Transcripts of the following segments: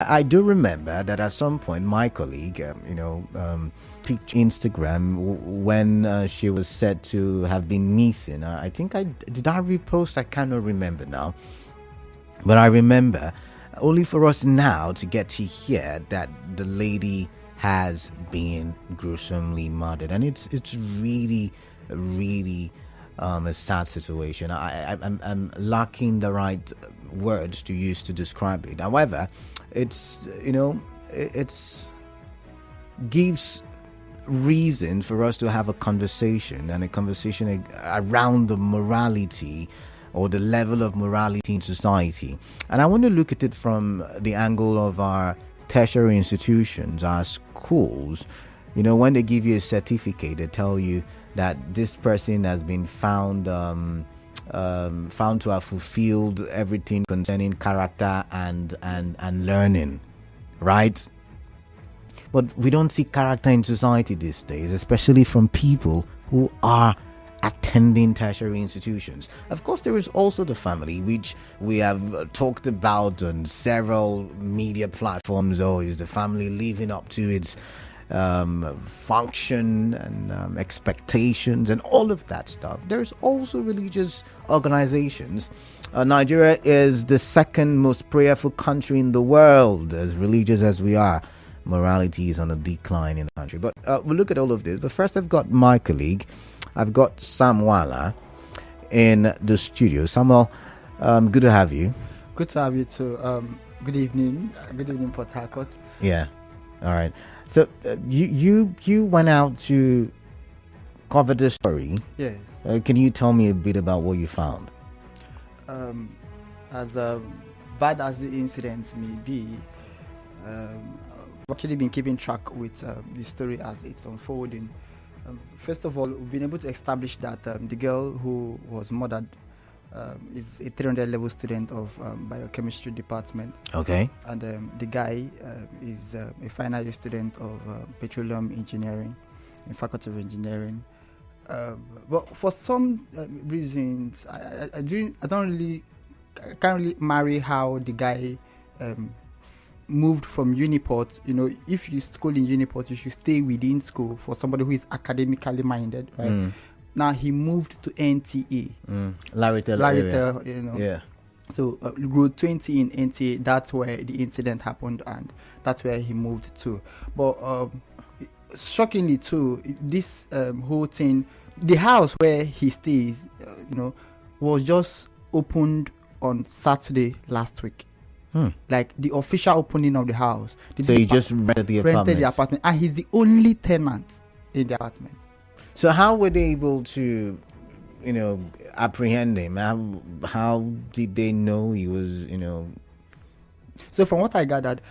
I do remember that at some point my colleague, picked Instagram when she was said to have been missing. I think I repost. I cannot remember now, but I remember only for us now to get to hear that the lady has been gruesomely murdered, and it's really, really a sad situation. I'm lacking the right words to use to describe it. However, it's gives reason for us to have a conversation around the morality or the level of morality in society. And I want to look at it from the angle of our tertiary institutions, our schools. When they give you a certificate, they tell you that this person has been found to have fulfilled everything concerning character and learning, right? But we don't see character in society these days, especially from people who are attending tertiary institutions. Of course, there is also the family, which we have talked about on several media platforms. Is the family living up to its function and expectations and all of that stuff? There's also religious organizations. Nigeria is the second most prayerful country in the world. As religious as we are, morality is on a decline in the country. But we'll look at all of this. But first, I've got my colleague. I've got Sam Wala in the studio. Samuel, good to have you. Good to have you too. Good evening. Good evening, Port Harcourt. Yeah. All right. So you went out to cover the story. Yes. Can you tell me a bit about what you found? As bad as the incidents may be, I've actually been keeping track with the story as it's unfolding. First of all, we've been able to establish that the girl who was murdered is a 300 level student of biochemistry department. Okay. And the guy is a final year student of petroleum engineering in Faculty of Engineering. But for some reasons, I can't really marry how the guy moved from Uniport. If you school in Uniport, you should stay within school for somebody who is academically minded, right? Now he moved to NTA. Larrytel, Yeah. So Road 20 in NTA, that's where the incident happened, and that's where he moved to. But shockingly too, this whole thing, the house where he stays, was just opened on Saturday last week. Like the official opening of the house. So he just rented the apartment, and he's the only tenant in the apartment. So how were they able to, apprehend him? How did they know he was, So from what I gathered,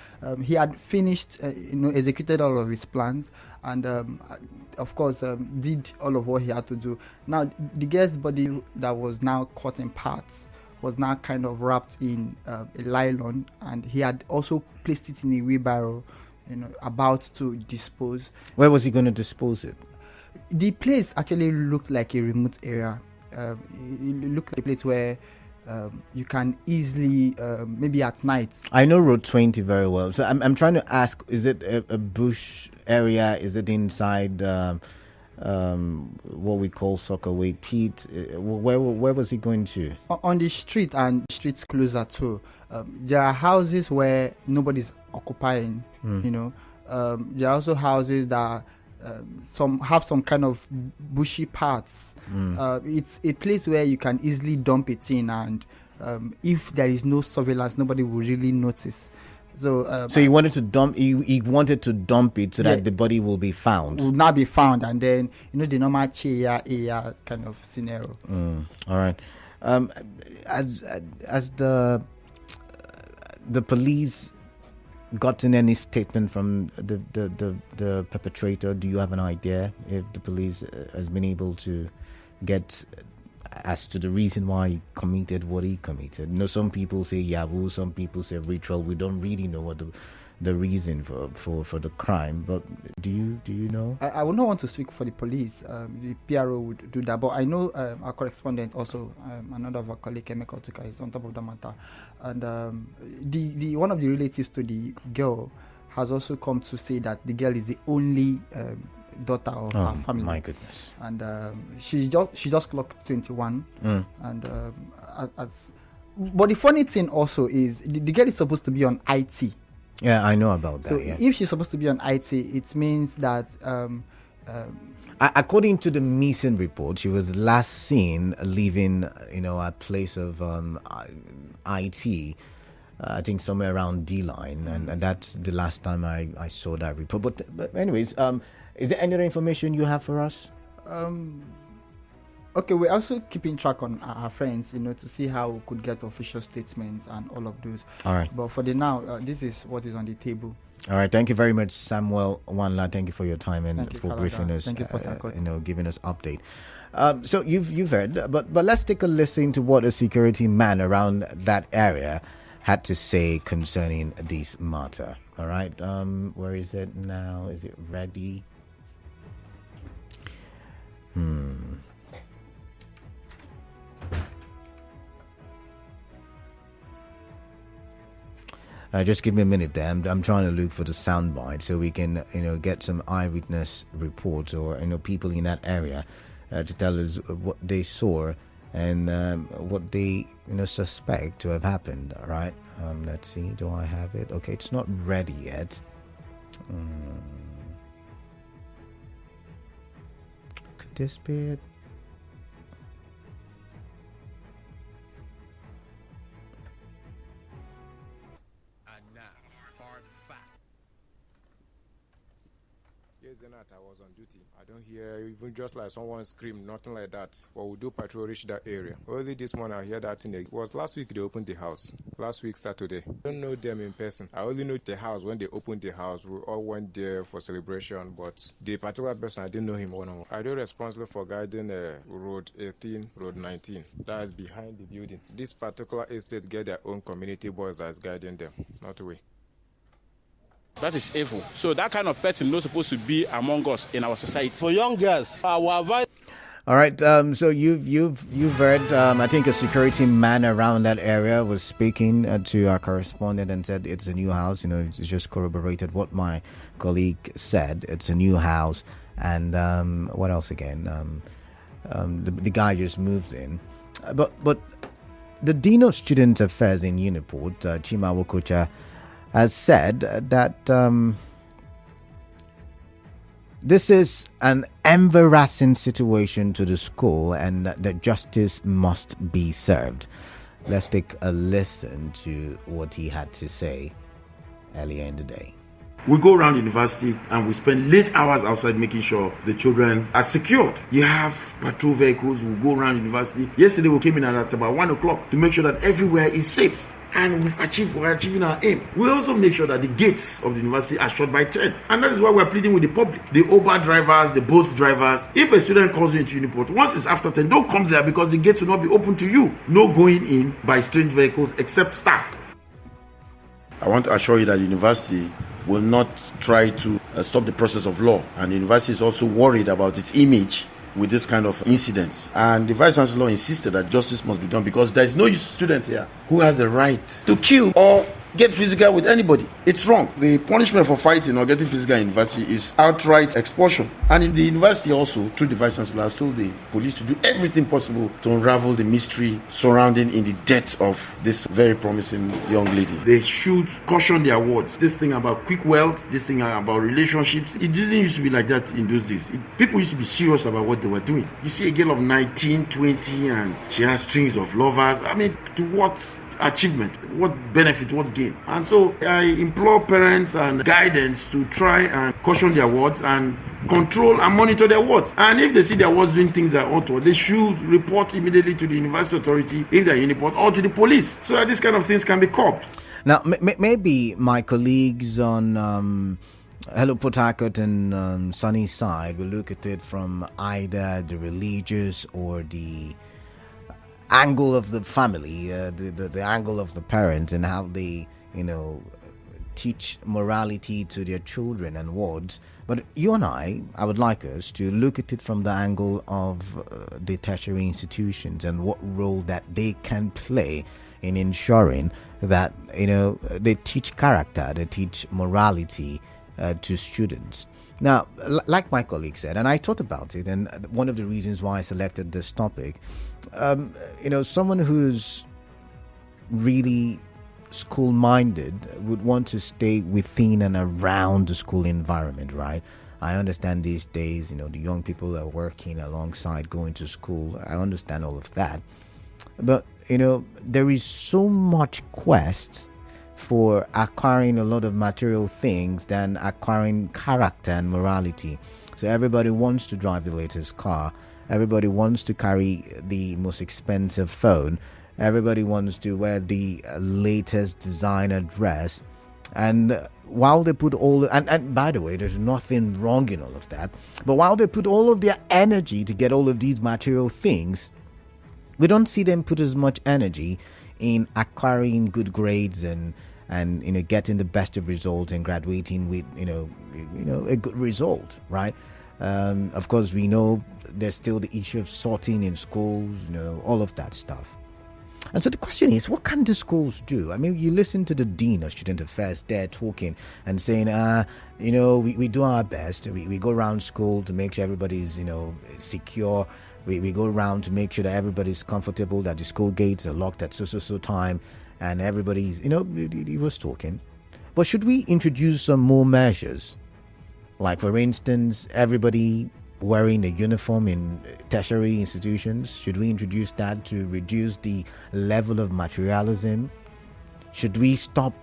he had finished, executed all of his plans, and of course did all of what he had to do. Now the girl's body that was now cut in parts was now kind of wrapped in a nylon, and he had also placed it in a wheelbarrow, about to dispose. Where was he going to dispose it? The place actually looked like a remote area. It looked like a place where you can easily, maybe at night. I know Road 20 very well, so I'm trying to ask: is it a bush area? Is it inside what we call Soccerway Pete? Where was he going to? On the street, and streets closer too. There are houses where nobody's occupying. There are also houses that some have some kind of bushy parts. It's a place where you can easily dump it in, and if there is no surveillance, nobody will really notice. So he wanted to dump. He wanted to dump it so that the body will be found. Will not be found, and then the normal chair kind of scenario. All right. As the police gotten any statement from the perpetrator? Do you have an idea if the police has been able to get as to the reason why he committed what he committed. Some people say Yahoo, some people say ritual. We don't really know what the reason for the crime, but do you know? I would not want to speak for the police. The PRO would do that, but I know our correspondent also, another of our colleague, Emeka Otuka, is on top of the matter, and the one of the relatives to the girl has also come to say that the girl is the only daughter of her family. My goodness! And she just clocked 21, and but the funny thing also is the girl is supposed to be on IT. Yeah, I know about that. So yeah. if she's supposed to be on IT, it means that according to the missing report, she was last seen leaving, a place of IT. I think somewhere around D-line, and that's the last time I saw that report. But anyways, is there any other information you have for us? Okay, we're also keeping track on our friends, to see how we could get official statements and all of those. All right. But for the now, this is what is on the table. All right. Thank you very much, Samuel Wanla. Thank you for your time and for Kalada. briefing us. Thank you, Port Harcourt. Giving us update. So you've heard, but let's take a listen to what a security man around that area had to say concerning this matter. All right. Where is it now? Is it ready? Just give me a minute there. I'm trying to look for the soundbite so we can, get some eyewitness reports or, people in that area to tell us what they saw and what they, suspect to have happened. All right. Let's see. Do I have it? Okay, it's not ready yet. Could this be it? I was on duty. I don't hear even just like someone scream, nothing like that. But we do patrol reach that area. Only this morning I hear that thing. It was last week they opened the house. Last week Saturday. I don't know them in person. I only know the house. When they opened the house, we all went there for celebration. But the particular person, I didn't know him one on one. I do responsible for guiding Road 18, Road 19. That is behind the building. This particular estate get their own community boys that is guiding them. Not we. That is evil. So that kind of person not supposed to be among us in our society. For young girls, our advice. All right. So you've heard. I think a security man around that area was speaking to our correspondent and said it's a new house. It's just corroborated what my colleague said. It's a new house, and what else again? The guy just moved in, but the Dean of Student Affairs in Uniport, Chima Wokocha, has said that this is an embarrassing situation to the school and that justice must be served. Let's take a listen to what he had to say earlier in the day. We go around university and we spend late hours outside making sure the children are secured. You have patrol vehicles who go around university. Yesterday we came in at about 1 o'clock to make sure that everywhere is safe. And we're achieving our aim. We also make sure that the gates of the university are shut by 10. And that is why we're pleading with the public. The Uber drivers, the boat drivers. If a student calls you into Uniport, once it's after 10, don't come there because the gates will not be open to you. No going in by strange vehicles except staff. I want to assure you that the university will not try to stop the process of law. And the university is also worried about its image with this kind of incidents. And the Vice Chancellor insisted that justice must be done because there is no student here who has the right to kill or get physical with anybody. It's wrong. The punishment for fighting or getting physical in university is outright expulsion. And in the university also, through the Vice Chancellor, has told the police to do everything possible to unravel the mystery surrounding in the death of this very promising young lady. They should caution their words. This thing about quick wealth, this thing about relationships, it didn't used to be like that in those days. People used to be serious about what they were doing. You see a girl of 19, 20 and she has strings of lovers. I mean, to what achievement, what benefit, what gain? And so I implore parents and guidance to try and caution their words and control and monitor their words. And if they see their words doing things that ought to, they should report immediately to the university authority if they're in Uniport or to the police so that these kind of things can be curbed. Now, maybe my colleagues on Hello Port Harcourt and Sunny Side will look at it from either the religious or the angle of the family, the angle of the parents, and how they, teach morality to their children and wards. But you and I would like us to look at it from the angle of the tertiary institutions and what role that they can play in ensuring that they teach character, they teach morality to students. Now, like my colleague said, and I thought about it, and one of the reasons why I selected this topic, someone who's really school minded would want to stay within and around the school environment, right? I understand these days, the young people are working alongside going to school. I understand all of that. But, there is so much quest for acquiring a lot of material things than acquiring character and morality. So everybody wants to drive the latest car. Everybody wants to carry the most expensive phone. Everybody wants to wear the latest designer dress. And while they put and by the way, there's nothing wrong in all of that. But while they put all of their energy to get all of these material things, we don't see them put as much energy in acquiring good grades and getting the best of results and graduating with a good result, right? Of course, we know there's still the issue of sorting in schools, all of that stuff. And so the question is, what can the schools do? I mean, you listen to the dean of student affairs there talking and saying, we do our best. We go around school to make sure everybody's, secure. We go around to make sure that everybody's comfortable, that the school gates are locked at so time, and everybody's, he was talking. But should we introduce some more measures? Like, for instance, everybody wearing a uniform in tertiary institutions? Should we introduce that to reduce the level of materialism? Should we stop,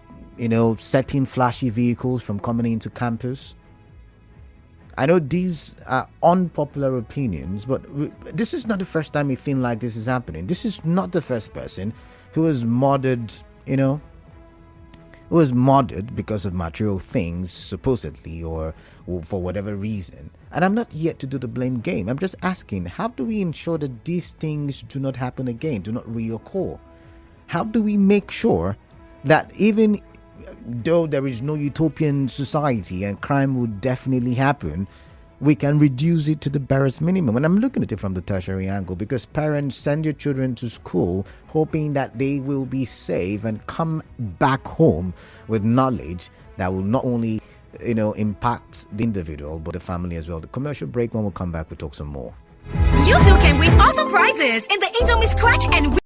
setting flashy vehicles from coming into campus? I know these are unpopular opinions, but this is not the first time we feel like this is happening. This is not the first person who has murdered, who was murdered because of material things, supposedly, or for whatever reason. And I'm not yet to do the blame game. I'm just asking, how do we ensure that these things do not happen again, do not reoccur? How do we make sure that even though there is no utopian society and crime would definitely happen, we can reduce it to the barest minimum? And I'm looking at it from the tertiary angle, because parents send your children to school hoping that they will be safe and come back home with knowledge that will not only impact the individual but the family as well. The commercial break. When we'll come back, we'll talk some more. You too can win awesome prizes in the Indomie Scratch and Win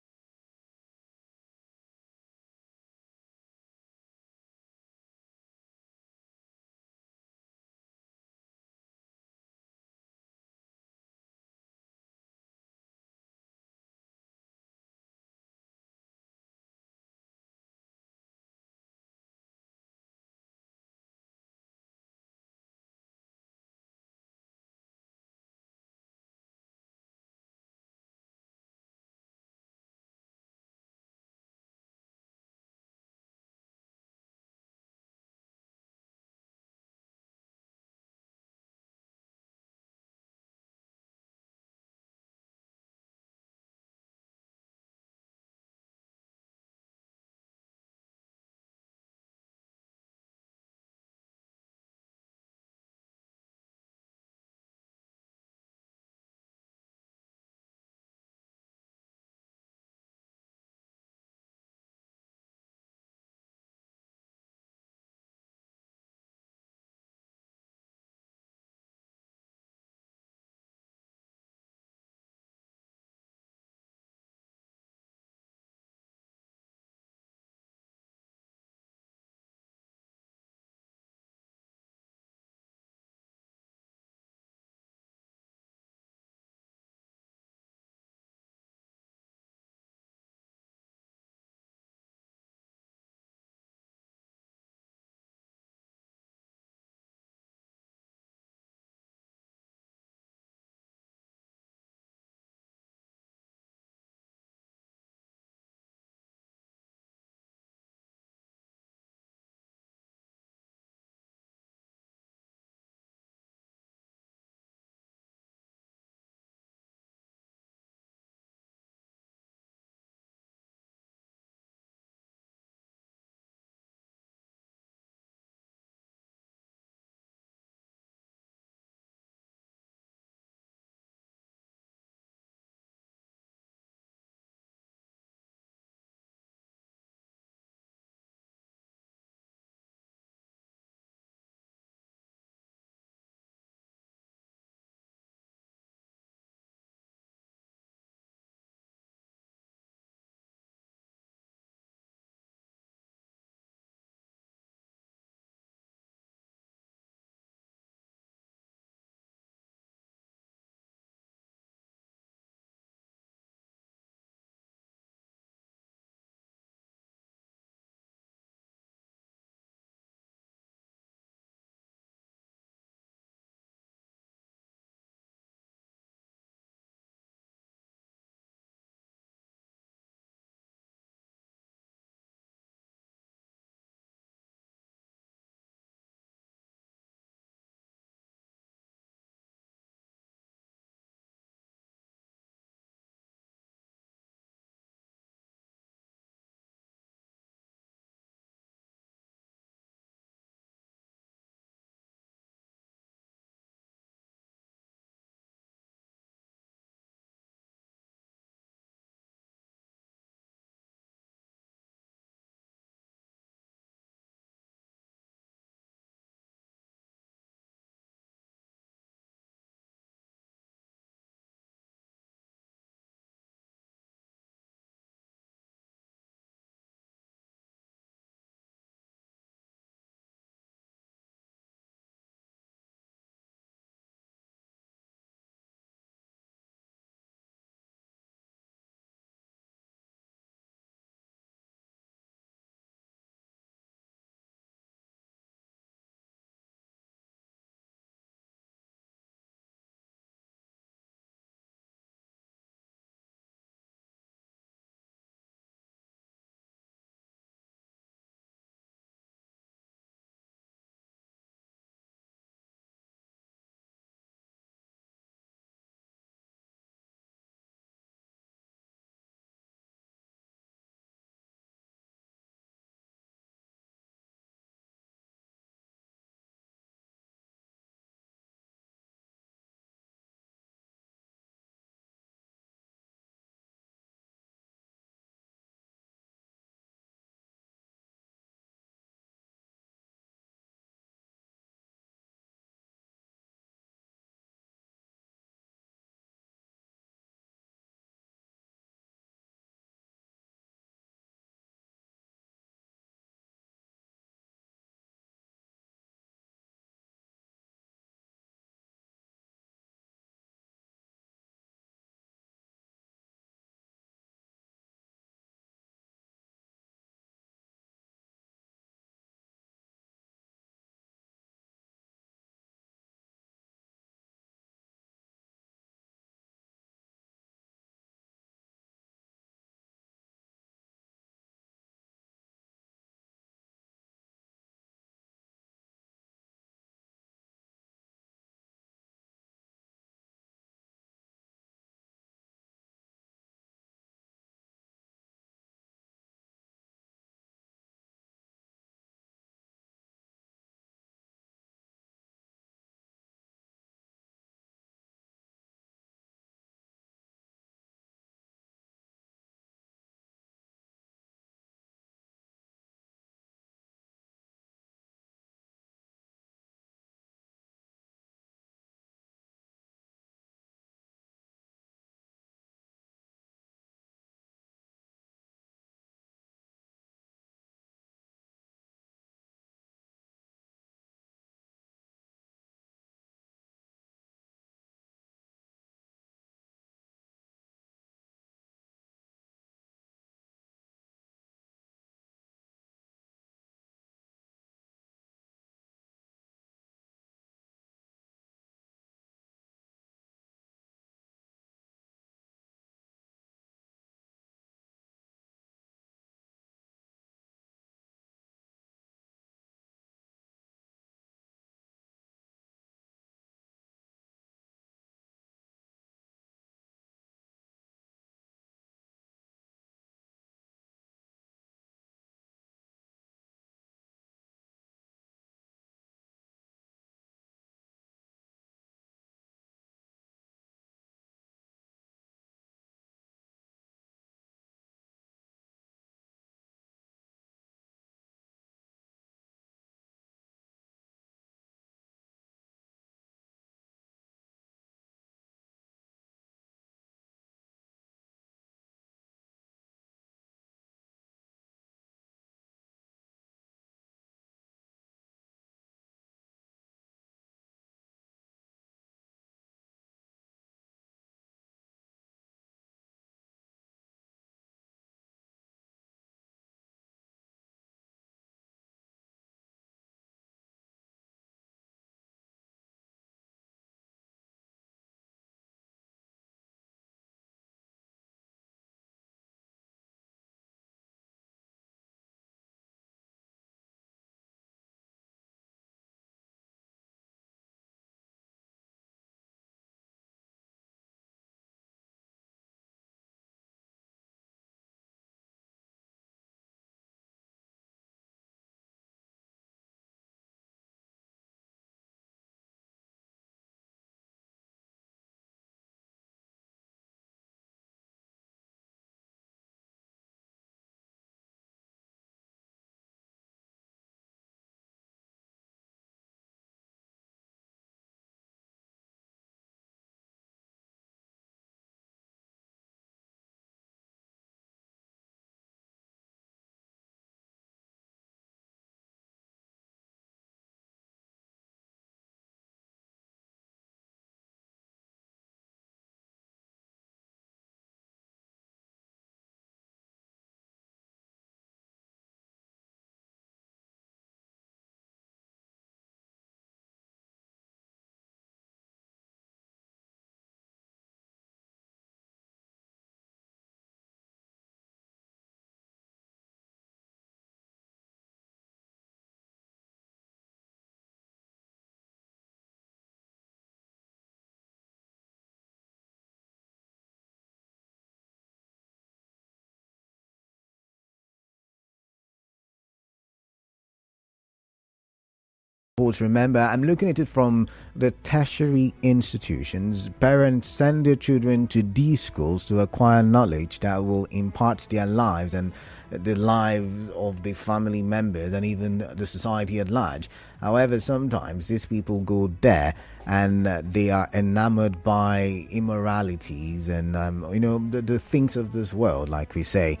Remember, I'm looking at it from the tertiary institutions. Parents send their children to these schools to acquire knowledge that will impart their lives and the lives of the family members and even the society at large. However, sometimes these people go there and they are enamored by immoralities and the things of this world, like we say.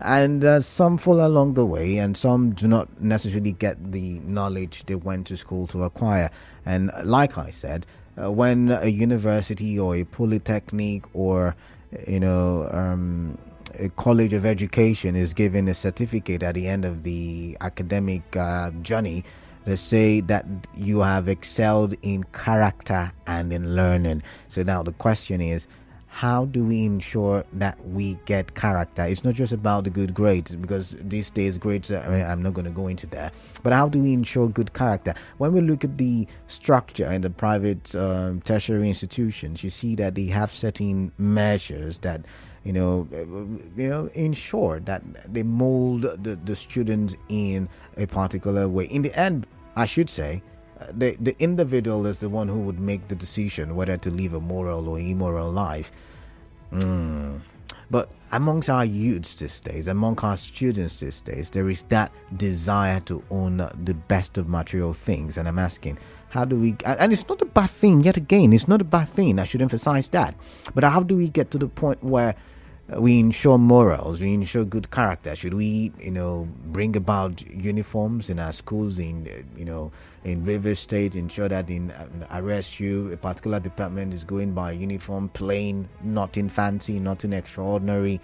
And some fall along the way, and some do not necessarily get the knowledge they went to school to acquire. And like I said, when a university or a polytechnic or a college of education is given a certificate at the end of the academic journey, they say that you have excelled in character and in learning. So now the question is, how do we ensure that we get character? It's not just about the good grades, because these days grades, I'm not going to go into that. But how do we ensure good character? When we look at the structure in the private tertiary institutions, you see that they have certain measures that ensure that they mold the students in a particular way. In the end, I should say, the individual is the one who would make the decision whether to live a moral or immoral life. But amongst our youths these days, among our students these days, there is that desire to own the best of material things. And I'm asking, how do we, and it's not a bad thing, yet again, it's not a bad thing, I should emphasize that. But how do we get to the point where we ensure morals, we ensure good character? Should we, bring about uniforms in our schools, in River State, ensure that in RSU, a particular department is going by uniform, plain, nothing fancy, nothing extraordinary,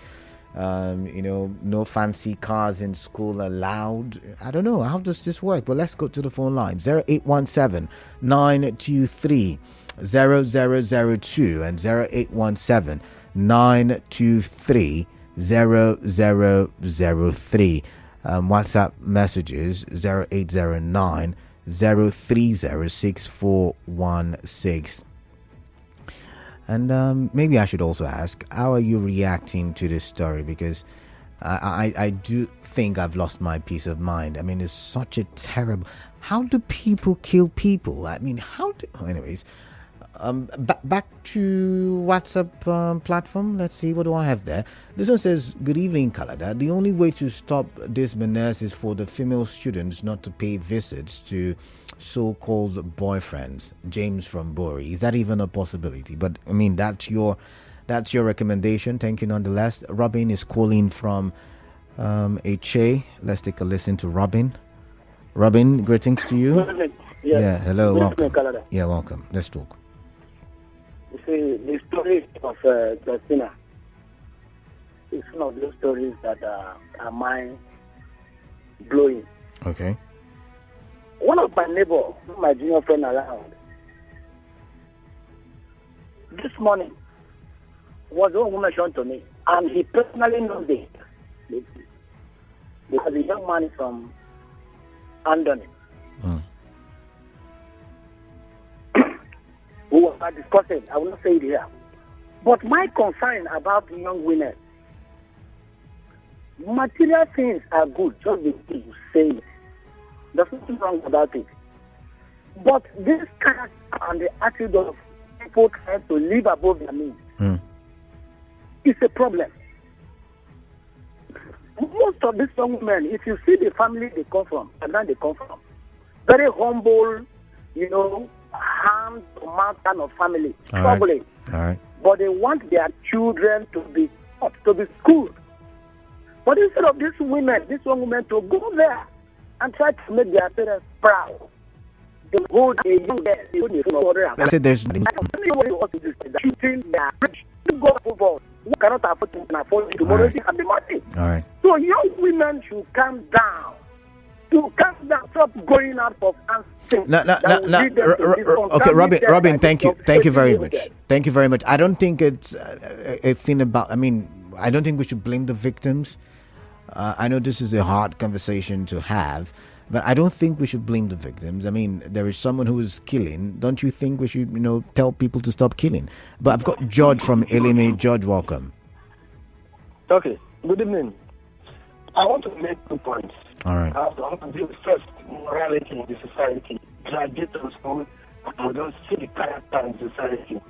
no fancy cars in school allowed? I don't know. How does this work? But let's go to the phone line. 0817 923 0002 and 0817 923 0003. WhatsApp messages 0809 0306416. And maybe I should also ask, how are you reacting to this story? Because I do think I've lost my peace of mind. I mean, it's such a terrible... How do people kill people? I mean, anyways, back to WhatsApp platform. Let's see, what do I have there? This one says, good evening, Kalada. The only way to stop this menace is for the female students not to pay visits to so-called boyfriends. James from Bori. Is that even a possibility? But I mean, that's your recommendation. Thank you nonetheless. Robin is calling from HA. Let's take a listen to Robin. Robin, greetings to you. Yeah, hello, welcome. Yeah, welcome. Let's talk. You see, the story of Christina is one of those stories that are mind-blowing. Okay. One of my neighbors, my junior friend around, this morning was one who mentioned to me, and he personally knows it, because the young man is from Andoni. We were discussing, I will not say it here. But my concern about young women, material things are good, just the way you say it. There's nothing wrong about it. But this character and the attitude of people trying to live above their means is a problem. Most of these young women, if you see the family they come from, and then they come from, very humble, hand-to-mouth kind of family, probably. All right. But they want their children to be taught, to be schooled. But instead of these young women to go there and try to make their parents proud, they hold a young girl. I said there's... Shooting their rich. Go forward. Who cannot afford to afford it tomorrow? They have the money. All right. So young women should calm down. Stop going out of answers. Okay, Robin, thank you very much. Thank you very much. I don't think it's a thing about, I don't think we should blame the victims. I know this is a hard conversation to have, but I don't think we should blame the victims. I mean, there is someone who is killing. Don't you think we should, tell people to stop killing? But I've got George from Elime. George, welcome. Okay, good evening. I want to make 2 points. All right. I want to deal first morality in the society. graduate from school and we don't see the character in society.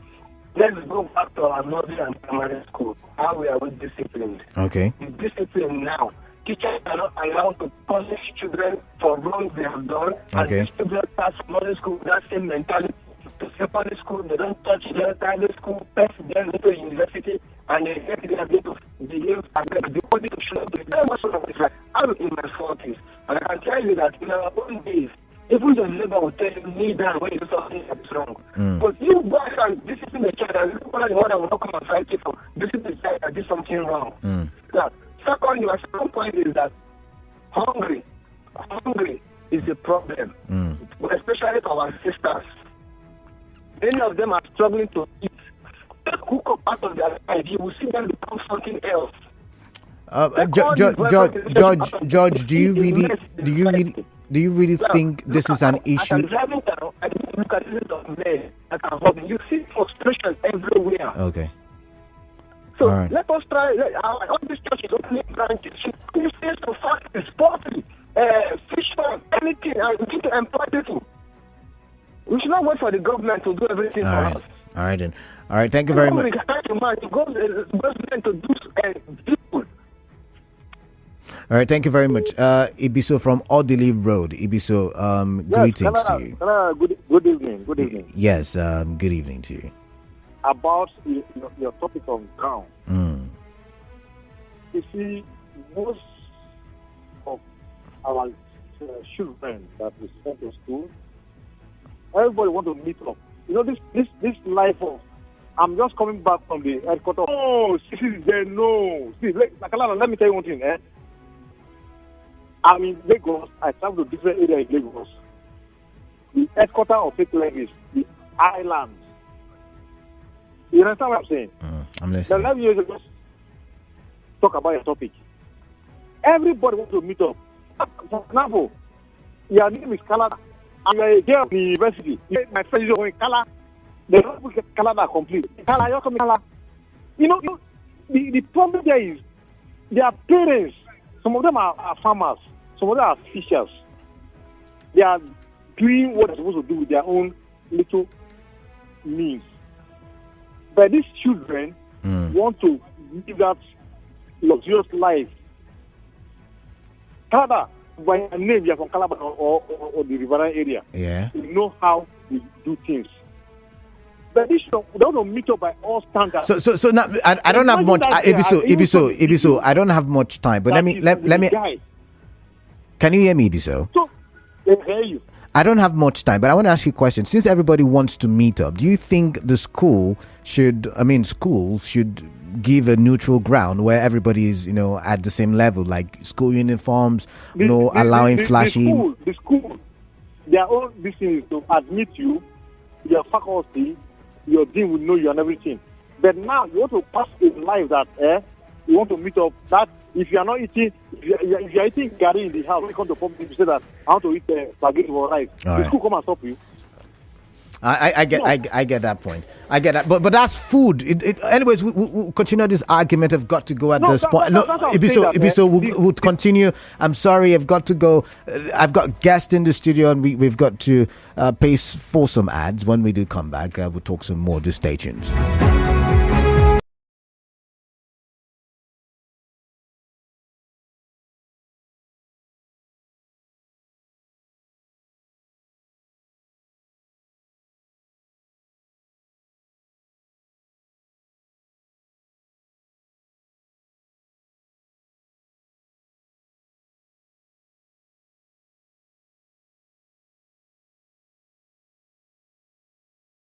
Let's go back to our nursery and primary school. How we are with disciplined. Okay. The discipline now. Teachers are not allowed to punish children for wrongs they have done. Okay. And students pass from nursery school with that same mentality to secondary school. They don't touch their primary school, pass them into university, and they get they are going to behave and they want to show up. Very much of it. I'm in my 40s, and I can tell you that in our own days, even your neighbor will tell you, kneel down when you do something that is wrong. But you go and discipline the child, and the mother will not come and fight you for discipline the child that did something wrong. Now, my second point is that hungry is a problem, especially for our sisters. Many of them are struggling to eat. Take cook up out of their life, you will see them become something else. George, do you really think this is an issue? Look at the of men that are hurting. You see frustration everywhere. Okay. So right. Let us try. All these churches opening branches. You say some factories, poultry, fish farm, anything, and we need to employ people. We should not wait for the government to do everything for us. All right, then. All right, thank you very much. All right, thank you very much. Ibiso from Odili Road. Ibiso, greetings to you. Good evening. Good evening. Yes, good evening to you. About your topic on ground. You see, most of our children that we send to school, everybody want to meet up. You know, this life of, I'm just coming back from the headquarters. Oh, no. See, let me tell you one thing, I'm in Lagos. I travel to different areas in Lagos. The headquarters of Fake Language, the islands. You understand what I'm saying? I'm listening. Now, let me just talk about your topic. Everybody wants to meet up. For example, your name is Canada, and you're a girl in the university. My friend is going Canada. They don't put Canada complete. Canada, you're coming Canada. You know, the problem there is their parents. Some of them are farmers. Some of them are fishers. They are doing what they're supposed to do with their own little means. But these children want to live that luxurious life. Canada, by name, you're from Calabar or the riverine area. Yeah. You know how we do things. But this we don't meet up by all standards. So now I don't have much. Ibiso, I don't have much time. But let me. Can you hear me, Ibiso? So, I hear you. I don't have much time, but I want to ask you a question. Since everybody wants to meet up, do you think the school should give a neutral ground where everybody is, at the same level, like school uniforms, allowing flashy. The school, their own business is to admit you, your faculty, your dean will know you and everything. But now you want to pass a life that you want to meet up. That if you are not eating, if you are eating gari in the house, when you come to public, you say that I want to eat spaghetti or rice. The school come and stop you. I get that point. I get that, but that's food. Anyways, we'll continue this argument. I've got to go at this point. Ibiso, we'll continue. I'm sorry, I've got to go. I've got guests in the studio, and we've got to pay for some ads. When we do come back, we'll talk some more. Just stay tuned.